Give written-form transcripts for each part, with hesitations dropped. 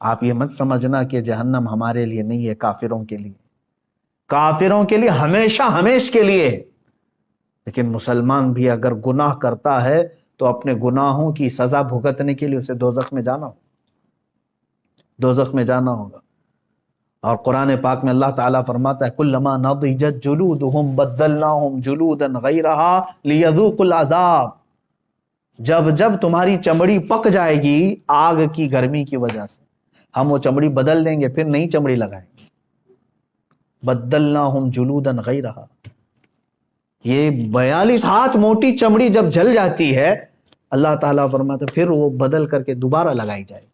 آپ یہ مت سمجھنا کہ جہنم ہمارے لیے نہیں ہے، کافروں کے لیے، کافروں کے لیے ہمیشہ ہمیش کے لیے۔ لیکن مسلمان بھی اگر گناہ کرتا ہے تو اپنے گناہوں کی سزا بھگتنے کے لیے اسے دوزخ میں جانا ہوگا، دوزخ میں جانا ہوگا۔ اور قرآن پاک میں اللہ تعالیٰ فرماتا ہے کلما نضجت جلودہم بدلناہم جلودا غیرہا لیذوقوا العذاب، جب جب تمہاری چمڑی پک جائے گی آگ کی گرمی کی وجہ سے، ہم وہ چمڑی بدل دیں گے، پھر نئی چمڑی لگائیں گے۔ بدلناہم جلودا غیرہا، یہ 42 ہاتھ موٹی چمڑی جب جل جاتی ہے، اللہ تعالیٰ فرماتا ہے پھر وہ بدل کر کے دوبارہ لگائی جائے گی۔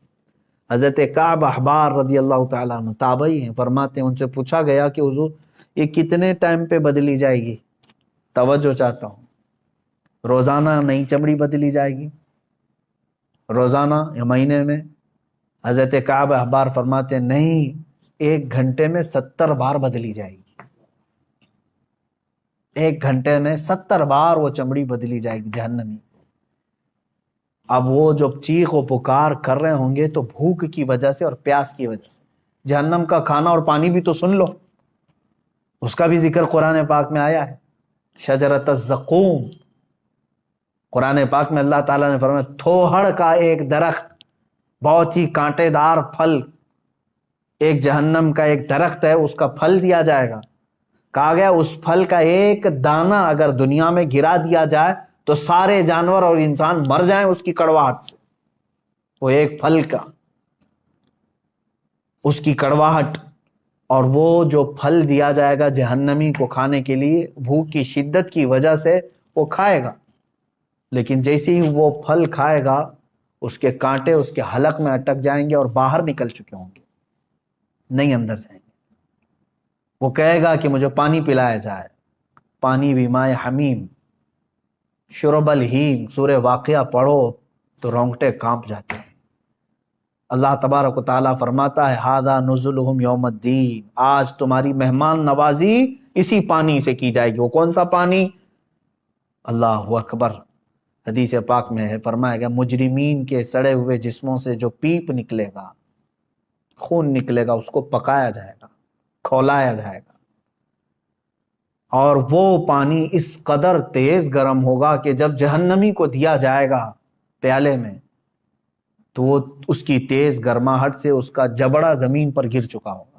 حضرت کعب احبار رضی اللہ تعالیٰ عنہ تابعی ہیں، فرماتے ہیں ان سے پوچھا گیا کہ حضور یہ کتنے ٹائم پہ بدلی جائے گی؟ توجہ چاہتا ہوں، روزانہ نئی چمڑی بدلی جائے گی روزانہ یا مہینے میں؟ حضرت کعب احبار فرماتے ہیں نہیں، 1 گھنٹے میں 70 بار بدلی جائے گی، 1 گھنٹے میں 70 بار وہ چمڑی بدلی جائے گی جہنمی۔ اب وہ جو چیخ و پکار کر رہے ہوں گے تو بھوک کی وجہ سے اور پیاس کی وجہ سے۔ جہنم کا کھانا اور پانی بھی تو سن لو، اس کا بھی ذکر قرآن پاک میں آیا ہے، شجرۃ الزقوم۔ قرآن پاک میں اللہ تعالیٰ نے فرمایا تھوہڑ کا ایک درخت، بہت ہی کانٹے دار پھل، ایک جہنم کا ایک درخت ہے، اس کا پھل دیا جائے گا۔ کہا گیا اس پھل کا ایک دانہ اگر دنیا میں گرا دیا جائے تو سارے جانور اور انسان مر جائیں اس کی کڑواہٹ سے۔ وہ ایک پھل کا، اس کی کڑواہٹ، اور وہ جو پھل دیا جائے گا جہنمی کو کھانے کے لیے، بھوک کی شدت کی وجہ سے وہ کھائے گا، لیکن جیسے ہی وہ پھل کھائے گا اس کے کانٹے اس کے حلق میں اٹک جائیں گے اور باہر نکل چکے ہوں گے، نہیں اندر جائیں گے۔ وہ کہے گا کہ مجھے پانی پلایا جائے، پانی بھی مائے حمیم، شرب الہیم۔ سورہ واقعہ پڑھو تو رونگٹے کانپ جاتے ہیں۔ اللہ تبارک و تعالیٰ فرماتا ہے ھذا نزلہم یوم الدین، آج تمہاری مہمان نوازی اسی پانی سے کی جائے گی۔ وہ کون سا پانی؟ اللہ اکبر، حدیث پاک میں ہے فرمایا گیا مجرمین کے سڑے ہوئے جسموں سے جو پیپ نکلے گا، خون نکلے گا، اس کو پکایا جائے گا، کھولایا جائے گا، اور وہ پانی اس قدر تیز گرم ہوگا کہ جب جہنمی کو دیا جائے گا پیالے میں تو وہ اس کی تیز گرماہٹ سے اس کا جبڑا زمین پر گر چکا ہوگا،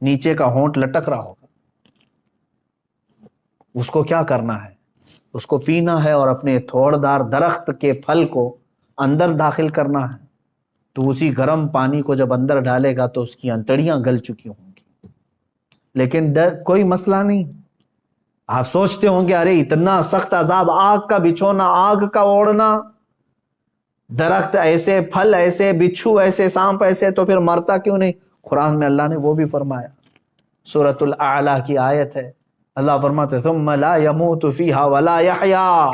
نیچے کا ہونٹ لٹک رہا ہوگا۔ اس کو کیا کرنا ہے؟ اس کو پینا ہے اور اپنے تھوڑ دار درخت کے پھل کو اندر داخل کرنا ہے۔ تو اسی گرم پانی کو جب اندر ڈالے گا تو اس کی انتڑیاں گل چکی ہوں گی، لیکن کوئی مسئلہ نہیں۔ آپ سوچتے ہوں گے ارے اتنا سخت عذاب، آگ کا بچھونا، آگ کا اوڑھنا، درخت ایسے، پھل ایسے، بچھو ایسے، سانپ ایسے، تو پھر مرتا کیوں نہیں؟ قرآن میں اللہ نے وہ بھی فرمایا، سورۃ الاعلیٰ کی آیت ہے، اللہ فرماتے ثم لا يموت فیہا ولا یحیا۔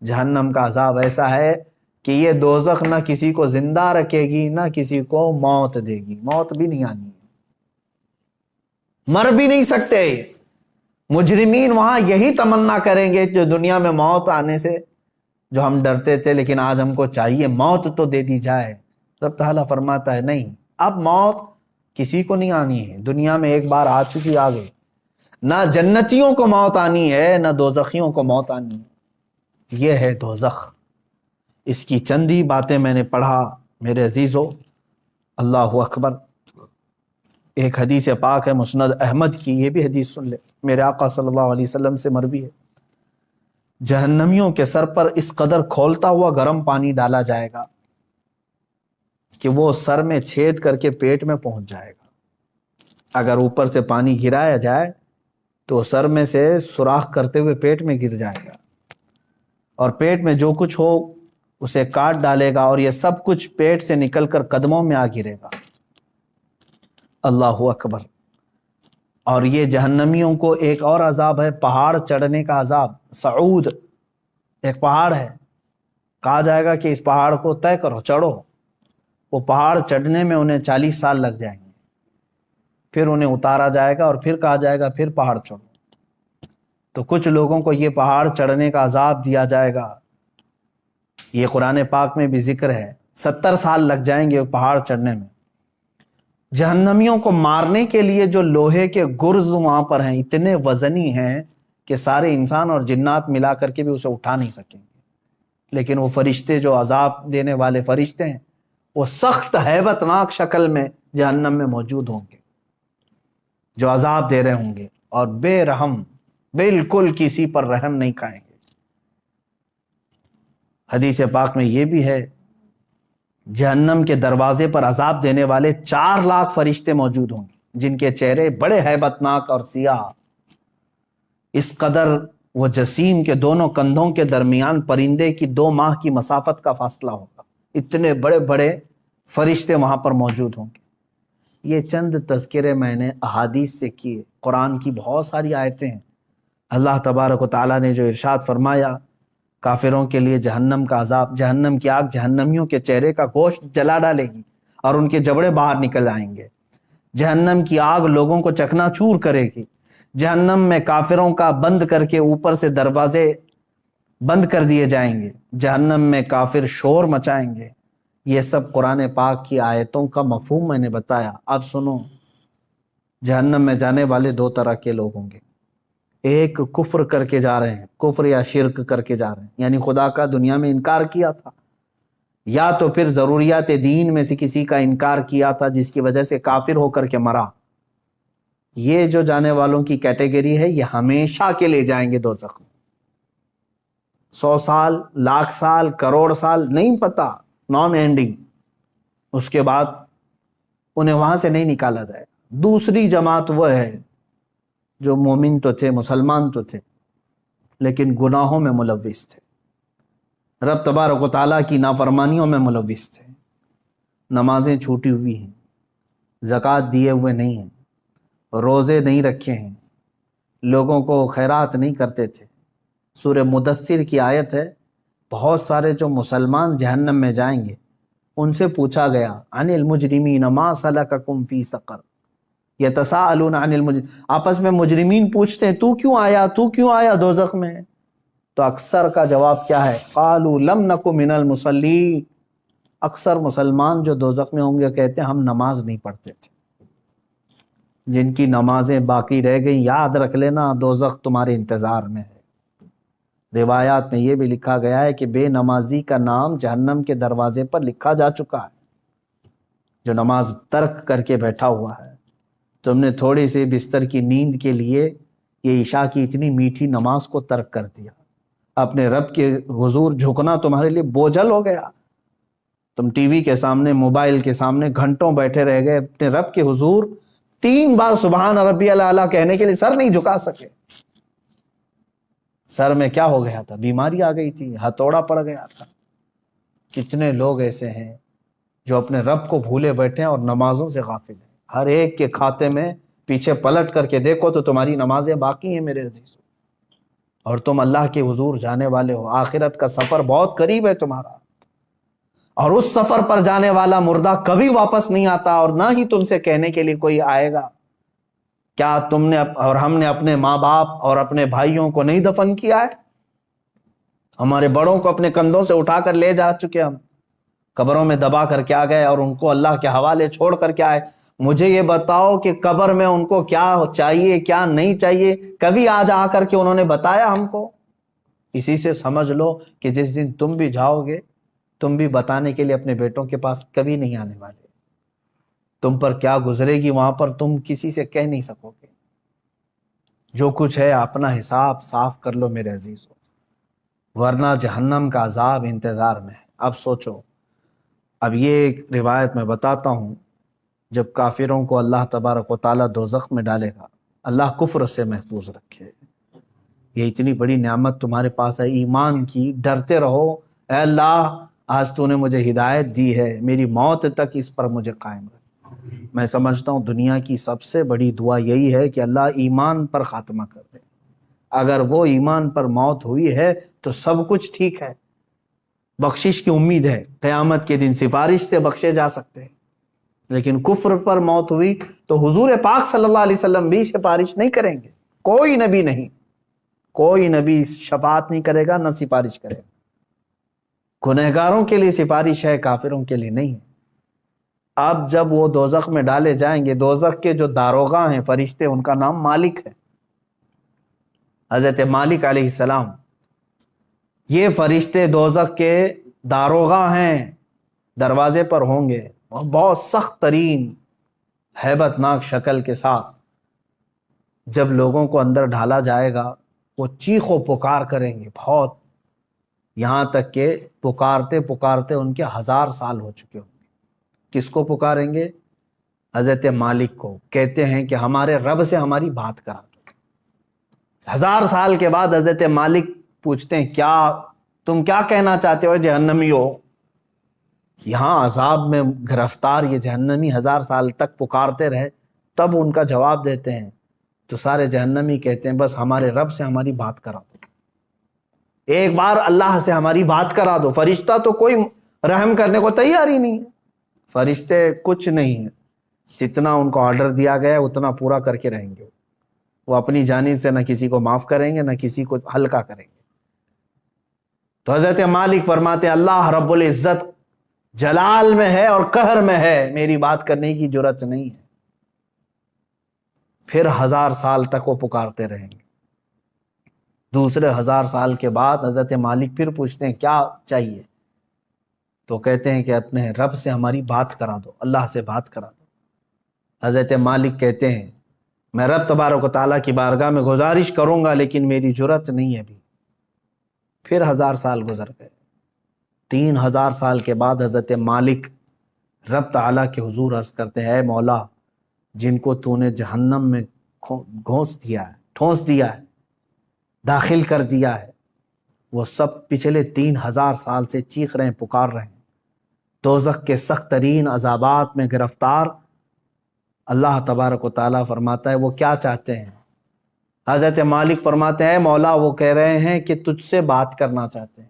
جہنم کا عذاب ایسا ہے کہ یہ دوزخ نہ کسی کو زندہ رکھے گی نہ کسی کو موت دے گی، موت بھی نہیں آنی، مر بھی نہیں سکتے۔ مجرمین وہاں یہی تمنا کریں گے جو دنیا میں موت آنے سے جو ہم ڈرتے تھے، لیکن آج ہم کو چاہیے موت تو دے دی جائے۔ رب تعالیٰ فرماتا ہے نہیں، اب موت کسی کو نہیں آنی ہے، دنیا میں ایک بار آ چکی، آ گئی۔ نہ جنتیوں کو موت آنی ہے نہ دوزخیوں کو موت آنی ہے، یہ ہے دوزخ۔ اس کی چند ہی باتیں میں نے پڑھا میرے عزیزو، اللہ اکبر۔ ایک حدیث پاک ہے مسند احمد کی، یہ بھی حدیث سن لے، میرے آقا صلی اللہ علیہ وسلم سے مروی ہے، جہنمیوں کے سر پر اس قدر کھولتا ہوا گرم پانی ڈالا جائے گا کہ وہ سر میں چھید کر کے پیٹ میں پہنچ جائے گا۔ اگر اوپر سے پانی گرایا جائے تو سر میں سے سوراخ کرتے ہوئے پیٹ میں گر جائے گا، اور پیٹ میں جو کچھ ہو اسے کاٹ ڈالے گا، اور یہ سب کچھ پیٹ سے نکل کر قدموں میں آ گرے گا۔ اللہ اکبر۔ اور یہ جہنمیوں کو ایک اور عذاب ہے، پہاڑ چڑھنے کا عذاب۔ صعود ایک پہاڑ ہے، کہا جائے گا کہ اس پہاڑ کو طے کرو، چڑھو۔ وہ پہاڑ چڑھنے میں انہیں 40 سال لگ جائیں گے، پھر انہیں اتارا جائے گا اور پھر کہا جائے گا پھر پہاڑ چڑھو۔ تو کچھ لوگوں کو یہ پہاڑ چڑھنے کا عذاب دیا جائے گا، یہ قرآن پاک میں بھی ذکر ہے، 70 سال لگ جائیں گے پہاڑ چڑھنے میں۔ جہنمیوں کو مارنے کے لیے جو لوہے کے گرز وہاں پر ہیں اتنے وزنی ہیں کہ سارے انسان اور جنات ملا کر کے بھی اسے اٹھا نہیں سکیں گے، لیکن وہ فرشتے جو عذاب دینے والے فرشتے ہیں وہ سخت ہیبت ناک شکل میں جہنم میں موجود ہوں گے، جو عذاب دے رہے ہوں گے، اور بے رحم، بالکل کسی پر رحم نہیں کھائیں گے۔ حدیث پاک میں یہ بھی ہے جہنم کے دروازے پر عذاب دینے والے 4 لاکھ فرشتے موجود ہوں گے، جن کے چہرے بڑے ہیبت ناک اور سیاہ، اس قدر وہ جسیم کے دونوں کندھوں کے درمیان پرندے کی 2 ماہ کی مسافت کا فاصلہ ہوگا، اتنے بڑے بڑے فرشتے وہاں پر موجود ہوں گے۔ یہ چند تذکرے میں نے احادیث سے کیے، قرآن کی بہت ساری آیتیں ہیں۔ اللہ تبارک و تعالیٰ نے جو ارشاد فرمایا کافروں کے لیے جہنم کا عذاب، جہنم کی آگ جہنمیوں کے چہرے کا گوشت جلا ڈالے گی اور ان کے جبڑے باہر نکل آئیں گے۔ جہنم کی آگ لوگوں کو چکنا چور کرے گی۔ جہنم میں کافروں کا بند کر کے اوپر سے دروازے بند کر دیے جائیں گے، جہنم میں کافر شور مچائیں گے۔ یہ سب قرآن پاک کی آیتوں کا مفہوم میں نے بتایا۔ اب سنو، جہنم میں جانے والے 2 طرح کے لوگ ہوں گے۔ ایک کفر کر کے جا رہے ہیں، کفر یا شرک کر کے جا رہے ہیں، یعنی خدا کا دنیا میں انکار کیا تھا، یا تو پھر ضروریات دین میں سے کسی کا انکار کیا تھا جس کی وجہ سے کافر ہو کر کے مرا۔ یہ جو جانے والوں کی کیٹیگری ہے، یہ ہمیشہ کے لیے جائیں گے دوزخ میں۔ 100 سال، لاکھ سال، کروڑ سال، نہیں پتا، نان اینڈنگ۔ اس کے بعد انہیں وہاں سے نہیں نکالا جائے۔ دوسری جماعت وہ ہے جو مومن تو تھے، مسلمان تو تھے، لیکن گناہوں میں ملوث تھے، رب تبارک و تعالیٰ کی نافرمانیوں میں ملوث تھے، نمازیں چھوٹی ہوئی ہیں، زکوٰۃ دیے ہوئے نہیں ہیں، روزے نہیں رکھے ہیں، لوگوں کو خیرات نہیں کرتے تھے۔ سورہ مدثر کی آیت ہے، بہت سارے جو مسلمان جہنم میں جائیں گے ان سے پوچھا گیا عن المجرمین ما سلککم فی سقر یتساءلون عن المجرمین، آپس میں مجرمین پوچھتے ہیں تو کیوں آیا دوزخ میں؟ تو اکثر کا جواب کیا ہے؟ قالوا لم نک من المصلین۔ اکثر مسلمان جو دوزخ میں ہوں گے کہتے ہیں ہم نماز نہیں پڑھتے تھے۔ جن کی نمازیں باقی رہ گئی، یاد رکھ لینا دوزخ تمہارے انتظار میں ہے۔ روایات میں یہ بھی لکھا گیا ہے کہ بے نمازی کا نام جہنم کے دروازے پر لکھا جا چکا ہے، جو نماز ترک کر کے بیٹھا ہوا ہے۔ تم نے تھوڑی سی بستر کی نیند کے لیے یہ عشاء کی اتنی میٹھی نماز کو ترک کر دیا، اپنے رب کے حضور جھکنا تمہارے لیے بوجھل ہو گیا۔ تم ٹی وی کے سامنے، موبائل کے سامنے گھنٹوں بیٹھے رہ گئے، اپنے رب کے حضور 3 بار سبحان ربی الاعلیٰ کہنے کے لیے سر نہیں جھکا سکے۔ سر میں کیا ہو گیا تھا؟ بیماری آ گئی تھی، ہتھوڑا پڑ گیا تھا۔ کتنے لوگ ایسے ہیں جو اپنے رب کو بھولے بیٹھے ہیں اور نمازوں سے غافل ہیں۔ ہر ایک کے کھاتے میں پیچھے پلٹ کر کے دیکھو تو تمہاری نمازیں باقی ہیں میرے عزیزو، اور تم اللہ کے حضور جانے والے ہو۔ آخرت کا سفر بہت قریب ہے تمہارا، اور اس سفر پر جانے والا مردہ کبھی واپس نہیں آتا، اور نہ ہی تم سے کہنے کے لیے کوئی آئے گا کیا تم نے اور ہم نے اپنے ماں باپ اور اپنے بھائیوں کو نہیں دفن کیا ہے؟ ہمارے بڑوں کو اپنے کندھوں سے اٹھا کر لے جا چکے، ہم قبروں میں دبا کر کے آ گئے اور ان کو اللہ کے حوالے چھوڑ کر کے آئے۔ مجھے یہ بتاؤ کہ قبر میں ان کو کیا چاہیے کیا نہیں چاہیے، کبھی آج آ کر کے انہوں نے بتایا ہم کو؟ اسی سے سمجھ لو کہ جس دن تم بھی جاؤ گے، تم بھی بتانے کے لیے اپنے بیٹوں کے پاس کبھی نہیں آنے والے۔ تم پر کیا گزرے گی وہاں پر تم کسی سے کہہ نہیں سکو گے۔ جو کچھ ہے اپنا حساب صاف کر لو میرے عزیزو، ورنہ جہنم کا عذاب انتظار میں ہے۔ اب سوچو، اب یہ ایک روایت میں بتاتا ہوں، جب کافروں کو اللہ تبارک و تعالیٰ دوزخ میں ڈالے گا، اللہ کفر سے محفوظ رکھے۔ یہ اتنی بڑی نعمت تمہارے پاس ہے ایمان کی، ڈرتے رہو، اے اللہ آج تو نے مجھے ہدایت دی ہے، میری موت تک اس پر مجھے قائم رکھ۔ میں سمجھتا ہوں دنیا کی سب سے بڑی دعا یہی ہے کہ اللہ ایمان پر خاتمہ کر دے۔ اگر وہ ایمان پر موت ہوئی ہے تو سب کچھ ٹھیک ہے، بخشش کی امید ہے، قیامت کے دن سفارش سے بخشے جا سکتے ہیں۔ لیکن کفر پر موت ہوئی تو حضور پاک صلی اللہ علیہ وسلم بھی سفارش نہیں کریں گے، کوئی نبی نہیں، کوئی نبی شفاعت نہیں کرے گا، نہ سفارش کرے گا۔ گنہگاروں کے لیے سفارش ہے، کافروں کے لیے نہیں ہے۔ اب جب وہ دوزخ میں ڈالے جائیں گے، دوزخ کے جو داروغہ ہیں فرشتے، ان کا نام مالک ہے، حضرت مالک علیہ السلام، یہ فرشتے دوزخ کے داروغہ ہیں، دروازے پر ہوں گے، اور بہت سخت ترین ہیبت ناک شکل کے ساتھ جب لوگوں کو اندر ڈھالا جائے گا، وہ چیخ و پکار کریں گے بہت، یہاں تک کہ پکارتے پکارتے ان کے 1000 سال ہو چکے ہوں گے۔ کس کو پکاریں گے؟ حضرت مالک کو۔ کہتے ہیں کہ ہمارے رب سے ہماری بات کرا دو۔ 1000 سال کے بعد حضرت مالک پوچھتے ہیں، کیا تم کیا کہنا چاہتے ہو جہنمی ہو؟ یہاں عذاب میں گرفتار یہ جہنمی 1000 سال تک پکارتے رہے، تب ان کا جواب دیتے ہیں تو سارے جہنمی کہتے ہیں، بس ہمارے رب سے ہماری بات کرا دو، ایک بار اللہ سے ہماری بات کرا دو۔ فرشتہ تو کوئی رحم کرنے کو تیار ہی نہیں ہے، فرشتے کچھ نہیں ہے، جتنا ان کو آرڈر دیا گیا ہے اتنا پورا کر کے رہیں گے، وہ اپنی جانب سے نہ کسی کو معاف کریں گے نہ کسی کو ہلکا کریں گے۔ تو حضرت مالک فرماتے ہیں، اللہ رب العزت جلال میں ہے اور قہر میں ہے، میری بات کرنے کی جرات نہیں ہے۔ پھر 1000 سال تک وہ پکارتے رہیں گے۔ دوسرے 1000 سال کے بعد حضرت مالک پھر پوچھتے ہیں، کیا چاہیے؟ تو کہتے ہیں کہ اپنے رب سے ہماری بات کرا دو، اللہ سے بات کرا دو۔ حضرت مالک کہتے ہیں، میں رب تبارک و تعالیٰ کی بارگاہ میں گزارش کروں گا لیکن میری جرات نہیں ہے ابھی۔ پھر 1000 سال گزر گئے۔ 3000 سال کے بعد حضرت مالک رب تعالیٰ کے حضور عرض کرتے ہیں، اے مولا، جن کو تو نے جہنم میں ٹھونس دیا ہے، داخل کر دیا ہے، وہ سب پچھلے 3000 سال سے چیخ رہے ہیں، پکار رہے ہیں، دوزخ کے سخت ترین عذابات میں گرفتار۔ اللہ تبارک و تعالیٰ فرماتا ہے، وہ کیا چاہتے ہیں؟ حضرت مالک فرماتے ہیں، اے مولا، وہ کہہ رہے ہیں کہ تجھ سے بات کرنا چاہتے ہیں،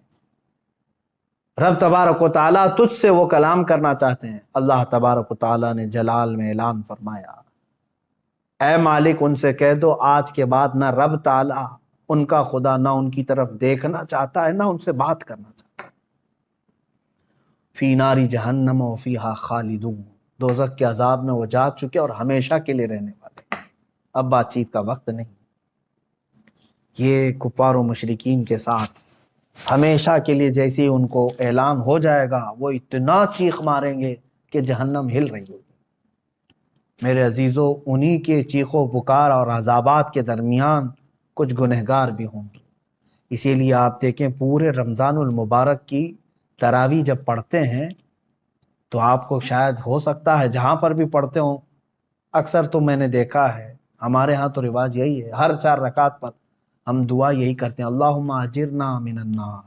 رب تبارک و تعالیٰ تجھ سے وہ کلام کرنا چاہتے ہیں۔ اللہ تبارک و تعالیٰ نے جلال میں اعلان فرمایا، اے مالک، ان سے کہہ دو آج کے بعد نہ رب تعالیٰ ان کا خدا نہ ان کی طرف دیکھنا چاہتا ہے، نہ ان سے بات کرنا چاہتا ہے۔ فی ناری جہنم و فیہا خالدون، دوزخ کے عذاب میں وہ جا چکے اور ہمیشہ کے لیے رہنے والے، اب بات چیت کا وقت نہیں۔ یہ کفار و مشرکین کے ساتھ ہمیشہ کے لیے جیسے ہی ان کو اعلان ہو جائے گا، وہ اتنا چیخ ماریں گے کہ جہنم ہل رہی ہوگی۔ میرے عزیزو، انہی کے چیخ و پکار اور عذابات کے درمیان کچھ گنہگار بھی ہوں گے۔ اسی لیے آپ دیکھیں، پورے رمضان المبارک کی تراویح جب پڑھتے ہیں تو آپ کو شاید ہو سکتا ہے جہاں پر بھی پڑھتے ہوں، اکثر تو میں نے دیکھا ہے، ہمارے ہاں تو رواج یہی ہے، ہر 4 رکعت پر ہم دعا یہی کرتے ہیں، اللہم اجرنا من النار،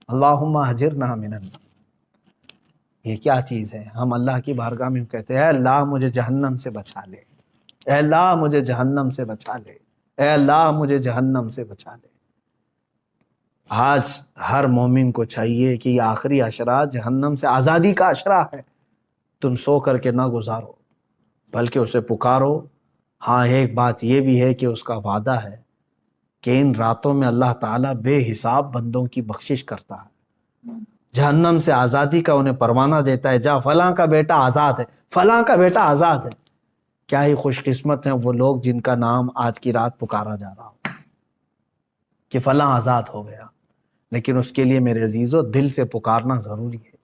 اللہم اجرنا من النار۔ یہ کیا چیز ہے؟ ہم اللہ کی بارگاہ میں کہتے ہیں، اے اللہ مجھے جہنم سے بچا لے، اے اللہ مجھے جہنم سے بچا لے، اے اللہ مجھے جہنم سے بچا لے۔ آج ہر مومن کو چاہیے کہ یہ آخری عشرہ جہنم سے آزادی کا عشرہ ہے، تم سو کر کے نہ گزارو بلکہ اسے پکارو۔ ہاں، ایک بات یہ بھی ہے کہ اس کا وعدہ ہے کہ ان راتوں میں اللہ تعالیٰ بے حساب بندوں کی بخشش کرتا ہے، جہنم سے آزادی کا انہیں پروانہ دیتا ہے، جا فلاں کا بیٹا آزاد ہے، فلاں کا بیٹا آزاد ہے۔ کیا ہی خوش قسمت ہیں وہ لوگ جن کا نام آج کی رات پکارا جا رہا ہو کہ فلاں آزاد ہو گیا، لیکن اس کے لیے میرے عزیزو دل سے پکارنا ضروری ہے،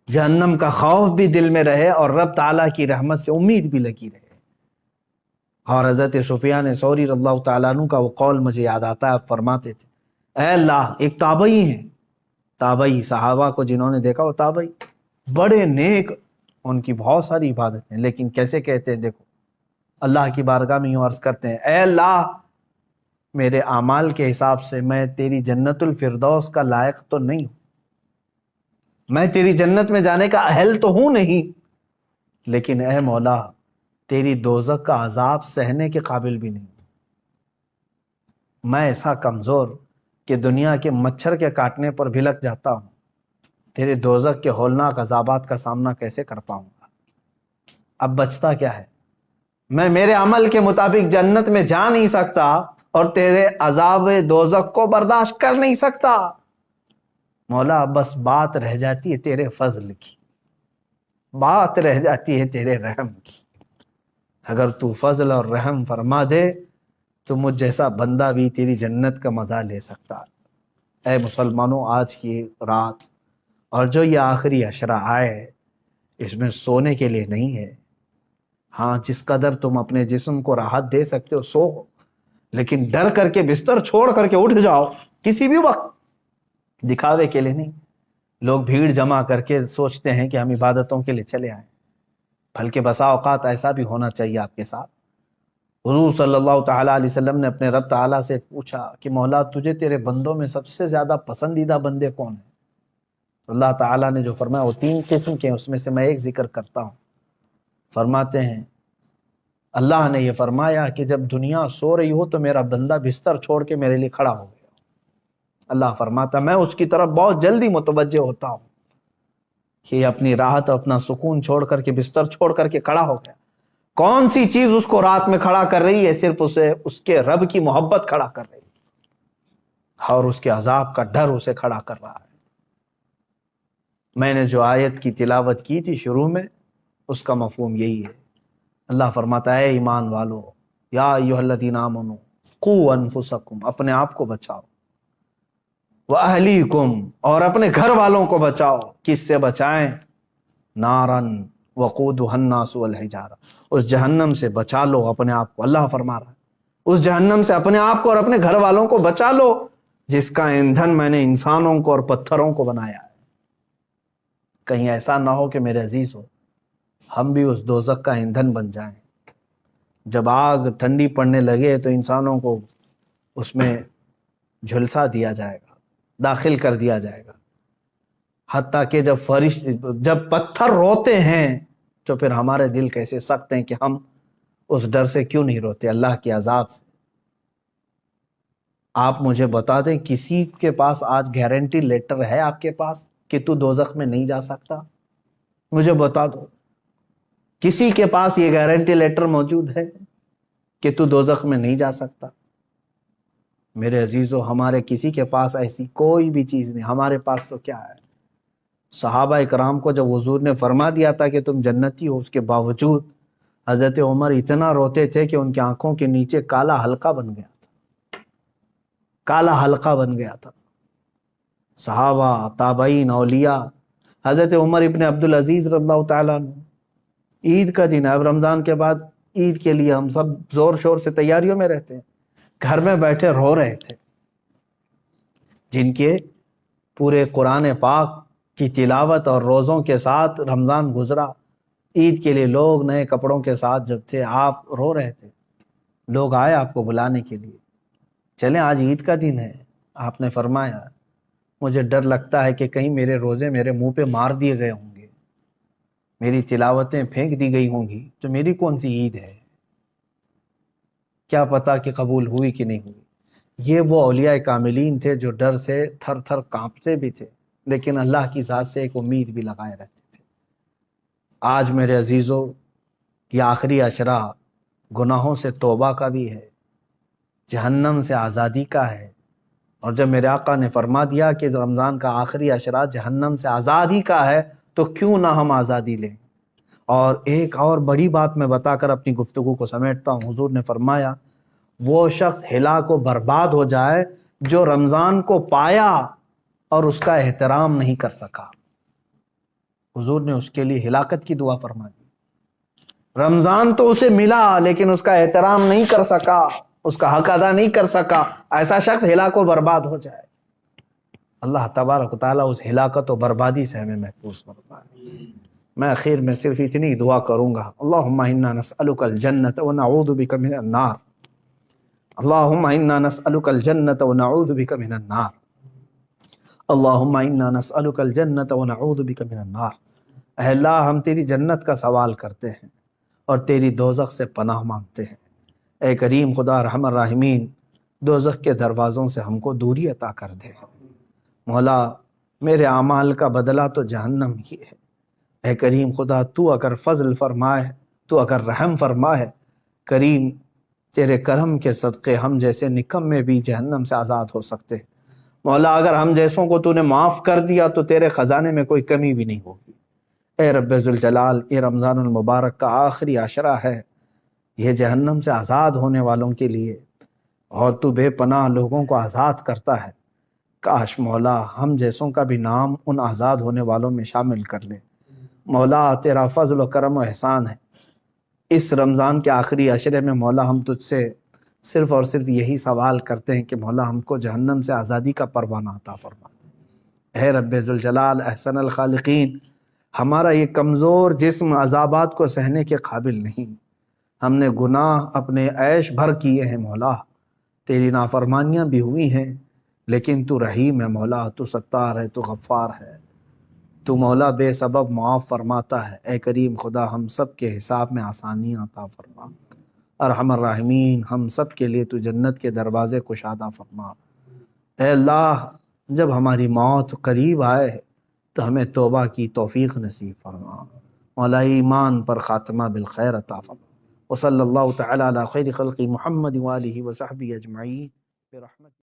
جہنم کا خوف بھی دل میں رہے اور رب تعالیٰ کی رحمت سے امید بھی لگی رہے۔ اور حضرت سفیان ثوری رضی اللہ تعالیٰ عنہ کا وہ قول مجھے یاد آتا ہے، آپ فرماتے تھے، اے اللہ، ایک تابعی ہیں، تابعی صحابہ کو جنہوں نے دیکھا، وہ تابعی بڑے نیک، ان کی بہت ساری عبادتیں، لیکن کیسے کہتے ہیں، دیکھو اللہ کی بارگاہ میں یوں عرض کرتے ہیں، اے اللہ، میرے اعمال کے حساب سے میں تیری جنت الفردوس کا لائق تو نہیں ہوں، میں تیری جنت میں جانے کا اہل تو ہوں نہیں، لیکن اے مولا، تیری دوزخ کا عذاب سہنے کے قابل بھی نہیں، میں ایسا کمزور کہ دنیا کے مچھر کے کاٹنے پر بھی لگ جاتا ہوں، تیرے دوزخ کے ہولناک عذابات کا سامنا کیسے کر پاؤں گا؟ اب بچتا کیا ہے؟ میں میرے عمل کے مطابق جنت میں جا نہیں سکتا اور تیرے عذاب دوزخ کو برداشت کر نہیں سکتا، مولا بس بات رہ جاتی ہے تیرے فضل کی، بات رہ جاتی ہے تیرے رحم کی۔ اگر تو فضل اور رحم فرما دے تو مجھ جیسا بندہ بھی تیری جنت کا مزہ لے سکتا۔ اے مسلمانوں، آج کی رات اور جو یہ آخری عشرہ آئے، اس میں سونے کے لیے نہیں ہے۔ ہاں، جس قدر تم اپنے جسم کو راحت دے سکتے ہو سو، لیکن ڈر کر کے بستر چھوڑ کر کے اٹھ جاؤ کسی بھی وقت، دکھاوے کے لیے نہیں۔ لوگ بھیڑ جمع کر کے سوچتے ہیں کہ ہم عبادتوں کے لیے چلے آئیں، بلکہ بسا اوقات ایسا بھی ہونا چاہیے آپ کے ساتھ۔ حضور صلی اللہ تعالیٰ علیہ وسلم نے اپنے رب تعالیٰ سے پوچھا کہ مولا تجھے تیرے بندوں میں سب سے زیادہ پسندیدہ بندے کون ہیں؟ اللہ تعالیٰ نے جو فرمایا وہ 3 قسم کے ہیں، اس میں سے میں ایک ذکر کرتا ہوں۔ فرماتے ہیں اللہ نے یہ فرمایا کہ جب دنیا سو رہی ہو تو میرا بندہ بستر چھوڑ کے میرے لیے کھڑا ہو گیا۔ اللہ فرماتا میں اس کی طرف بہت جلدی متوجہ ہوتا ہوں کہ اپنی راحت اور اپنا سکون چھوڑ کر کے بستر چھوڑ کر کے کھڑا ہو گیا۔ کون سی چیز اس کو رات میں کھڑا کر رہی ہے؟ صرف اسے اس کے رب کی محبت کھڑا کر رہی ہے، اور اس کے عذاب کا ڈر اسے کھڑا کر رہا ہے۔ میں نے جو آیت کی تلاوت کی تھی شروع میں، اس کا مفہوم یہی ہے۔ اللہ فرماتا ہے ایمان والو، یا ایھا الذین آمنوا قوا انفسکم، اپنے آپ کو بچاؤ، واہلیکم، اور اپنے گھر والوں کو بچاؤ۔ کس سے بچائیں؟ نارن وقودھا الناس والحجارہ، اس جہنم سے بچا لو اپنے آپ کو۔ اللہ فرما رہا ہے اس جہنم سے اپنے آپ کو اور اپنے گھر والوں کو بچا لو، جس کا ایندھن میں نے انسانوں کو اور پتھروں کو بنایا ہے۔ کہیں ایسا نہ ہو کہ میرے عزیز ہو ہم بھی اس دوزخ کا ایندھن بن جائیں۔ جب آگ ٹھنڈی پڑنے لگے تو انسانوں کو اس میں جھلسا دیا جائے گا، داخل کر دیا جائے گا، حتیٰ کہ جب پتھر روتے ہیں تو پھر ہمارے دل کیسے سخت ہیں کہ ہم اس ڈر سے کیوں نہیں روتے، اللہ کے عذاب سے۔ آپ مجھے بتا دیں کسی کے پاس آج گارنٹی لیٹر ہے آپ کے پاس کہ تو دوزخ میں نہیں جا سکتا؟ مجھے بتا دو، کسی کے پاس یہ گارنٹی لیٹر موجود ہے کہ تو دوزخ میں نہیں جا سکتا؟ میرے عزیزو، ہمارے کسی کے پاس ایسی کوئی بھی چیز نہیں۔ ہمارے پاس تو کیا ہے؟ صحابہ اکرام کو جب حضور نے فرما دیا تھا کہ تم جنتی ہو، اس کے باوجود حضرت عمر اتنا روتے تھے کہ ان کی آنکھوں کے نیچے کالا حلقہ بن گیا تھا، کالا حلقہ بن گیا تھا۔ صحابہ، تابعین، اولیاء، حضرت عمر ابن عبدالعزیز رضی اللہ تعالیٰ عنہ، عید کا دن ہے، اب رمضان کے بعد عید کے لیے ہم سب زور شور سے تیاریوں میں رہتے ہیں، گھر میں بیٹھے رو رہے تھے۔ جن کے پورے قرآن پاک کی تلاوت اور روزوں کے ساتھ رمضان گزرا، عید کے لیے لوگ نئے کپڑوں کے ساتھ جب تھے، آپ رو رہے تھے۔ لوگ آئے آپ کو بلانے کے لیے، چلیں آج عید کا دن ہے۔ آپ نے فرمایا مجھے ڈر لگتا ہے کہ کہیں میرے روزے میرے منہ پہ مار دیے گئے ہوں گے، میری تلاوتیں پھینک دی گئی ہوں گی، تو میری کون سی عید ہے؟ کیا پتا کہ قبول ہوئی کہ نہیں ہوئی۔ یہ وہ اولیاء کاملین تھے جو ڈر سے تھر تھر کانپتے بھی تھے، لیکن اللہ کی ذات سے ایک امید بھی لگائے رہتے تھے۔ آج میرے عزیزو، یہ آخری عشرہ گناہوں سے توبہ کا بھی ہے، جہنم سے آزادی کا ہے۔ اور جب میرے آقا نے فرما دیا کہ رمضان کا آخری عشرہ جہنم سے آزادی کا ہے، تو کیوں نہ ہم آزادی لیں۔ اور ایک اور بڑی بات میں بتا کر اپنی گفتگو کو سمیٹتا ہوں۔ حضور نے فرمایا وہ شخص ہلاک و برباد ہو جائے جو رمضان کو پایا اور اس کا احترام نہیں کر سکا۔ حضور نے اس کے لیے ہلاکت کی دعا فرما دی۔ رمضان تو اسے ملا لیکن اس کا احترام نہیں کر سکا، اس کا حق ادا نہیں کر سکا، ایسا شخص ہلاک و برباد ہو جائے۔ اللہ تبارک و تعالیٰ اس ہلاکت و بربادی سے ہمیں محفوظ فرمائے۔ میں آخر میں صرف اتنی دعا کروں گا، اللہم انا نسألک الجنۃ ونعوذ بک من النار، اللہم انا نسألک الجنۃ ونعوذ بک من النار، اللہم انا نسألک الجنۃ ونعوذ بک من النار۔ اے اللہ، ہم تیری جنت کا سوال کرتے ہیں اور تیری دوزخ سے پناہ مانگتے ہیں۔ اے کریم خدا رحم الراحمین، دوزخ کے دروازوں سے ہم کو دوری عطا کر دے۔ مولا، میرے اعمال کا بدلہ تو جہنم ہی ہے۔ اے کریم خدا، تو اگر فضل فرمائے، تو اگر رحم فرمائے، کریم تیرے کرم کے صدقے ہم جیسے نکمے بھی جہنم سے آزاد ہو سکتے۔ مولا، اگر ہم جیسوں کو تو نے معاف کر دیا تو تیرے خزانے میں کوئی کمی بھی نہیں ہوگی۔ اے رب ذوالجلال، یہ رمضان المبارک کا آخری عشرہ ہے، یہ جہنم سے آزاد ہونے والوں کے لیے، اور تو بے پناہ لوگوں کو آزاد کرتا ہے۔ کاش مولا ہم جیسوں کا بھی نام ان آزاد ہونے والوں میں شامل کر لے۔ مولا تیرا فضل و کرم و احسان ہے، اس رمضان کے آخری عشرے میں مولا ہم تجھ سے صرف اور صرف یہی سوال کرتے ہیں کہ مولا ہم کو جہنم سے آزادی کا پروانہ عطا فرما دے۔ اے رب ذوالجلال احسن الخالقین، ہمارا یہ کمزور جسم عذابات کو سہنے کے قابل نہیں، ہم نے گناہ اپنے عیش بھر کیے ہیں مولا، تیری نافرمانیاں بھی ہوئی ہیں، لیکن تو رحیم ہے مولا، تو ستار ہے، تو غفار ہے، تو مولا بے سبب معاف فرماتا ہے۔ اے کریم خدا ہم سب کے حساب میں آسانیاں عطا فرما، ارحم الراحمین ہم سب کے لیے تو جنت کے دروازے کشادہ فرما۔ اے اللہ جب ہماری موت قریب آئے تو ہمیں توبہ کی توفیق نصیب فرما، مولا ایمان پر خاتمہ بالخیر عطا فرما۔ وصلی اللہ تعالی علی خیر خلق محمد وآلہ وصحبہ اجمعین برحمتہ۔